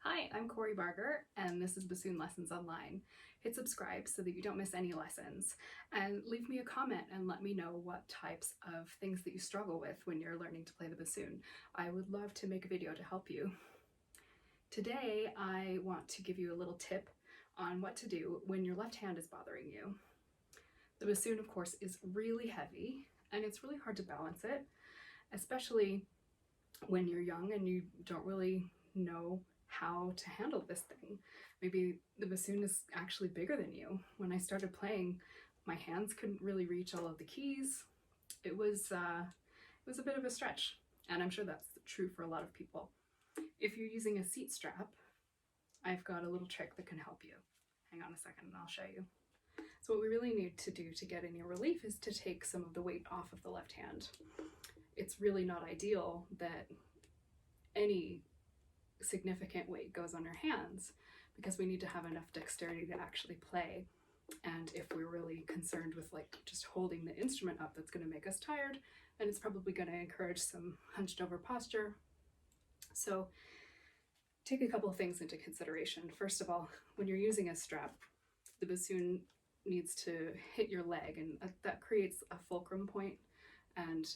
Hi, I'm Corey Barger, and this is Bassoon Lessons Online. Hit subscribe so that you don't miss any lessons, and leave me a comment and let me know what types of things that you struggle with when you're learning to play the bassoon. I would love to make a video to help you. Today, I want to give you a little tip on what to do when your left hand is bothering you. The bassoon, of course, is really heavy, and it's really hard to balance it, especially when you're young and you don't really know how to handle this thing. Maybe the bassoon is actually bigger than you. When I started playing, my hands couldn't really reach all of the keys. It was a bit of a stretch, and I'm sure that's true for a lot of people. If you're using a seat strap, I've got a little trick that can help you. Hang on a second and I'll show you. So what we really need to do to get any relief is to take some of the weight off of the left hand. It's really not ideal that any significant weight goes on your hands because we need to have enough dexterity to actually play. And if we're really concerned with just holding the instrument up, that's going to make us tired, and it's probably going to encourage some hunched over posture. So take a couple of things into consideration. First of all, when you're using a strap, the bassoon needs to hit your leg, and that creates a fulcrum point, and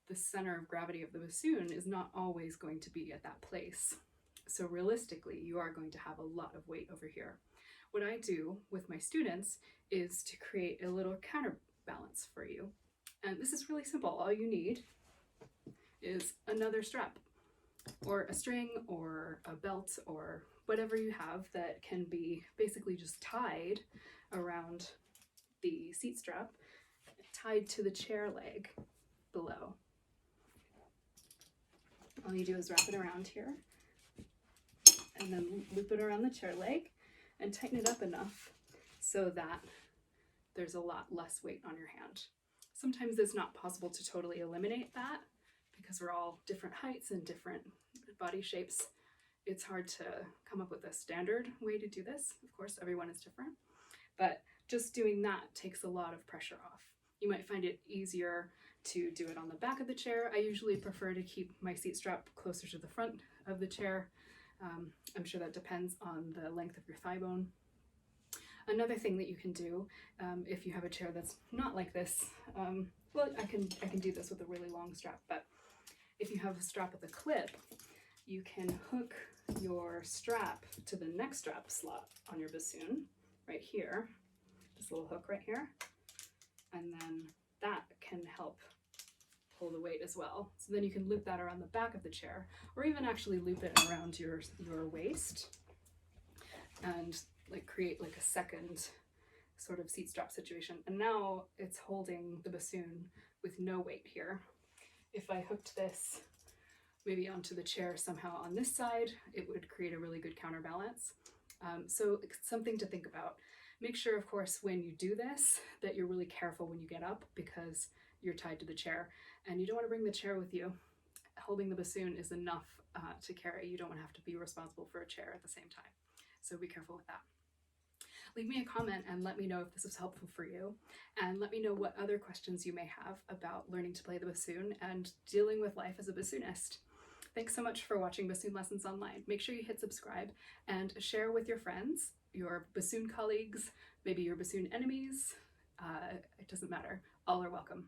the center of gravity of the bassoon is not always going to be at that place. So realistically, you are going to have a lot of weight over here. What I do with my students is to create a little counterbalance for you. And this is really simple. All you need is another strap or a string or a belt or whatever you have that can be basically just tied around the seat strap, tied to the chair leg below. All you do is wrap it around here and then loop it around the chair leg and tighten it up enough so that there's a lot less weight on your hand. Sometimes it's not possible to totally eliminate that because we're all different heights and different body shapes. It's hard to come up with a standard way to do this. Of course, everyone is different, but just doing that takes a lot of pressure off. You might find it easier to do it on the back of the chair. I usually prefer to keep my seat strap closer to the front of the chair. I'm sure that depends on the length of your thigh bone. Another thing that you can do if you have a chair that's not like this, well, I can do this with a really long strap, but if you have a strap with a clip, you can hook your strap to the neck strap slot on your bassoon right here, this little hook right here, and then that can help pull the weight as well. So then you can loop that around the back of the chair, or even actually loop it around your waist and create a second sort of seat strap situation. And now it's holding the bassoon with no weight here. If I hooked this maybe onto the chair somehow on this side, it would create a really good counterbalance. So it's something to think about. Make sure, of course, when you do this, that you're really careful when you get up because you're tied to the chair and you don't want to bring the chair with you. Holding the bassoon is enough to carry. You don't have to be responsible for a chair at the same time. So be careful with that. Leave me a comment and let me know if this was helpful for you, and let me know what other questions you may have about learning to play the bassoon and dealing with life as a bassoonist. Thanks so much for watching Bassoon Lessons Online. Make sure you hit subscribe and share with your friends, your bassoon colleagues, maybe your bassoon enemies. It doesn't matter. All are welcome.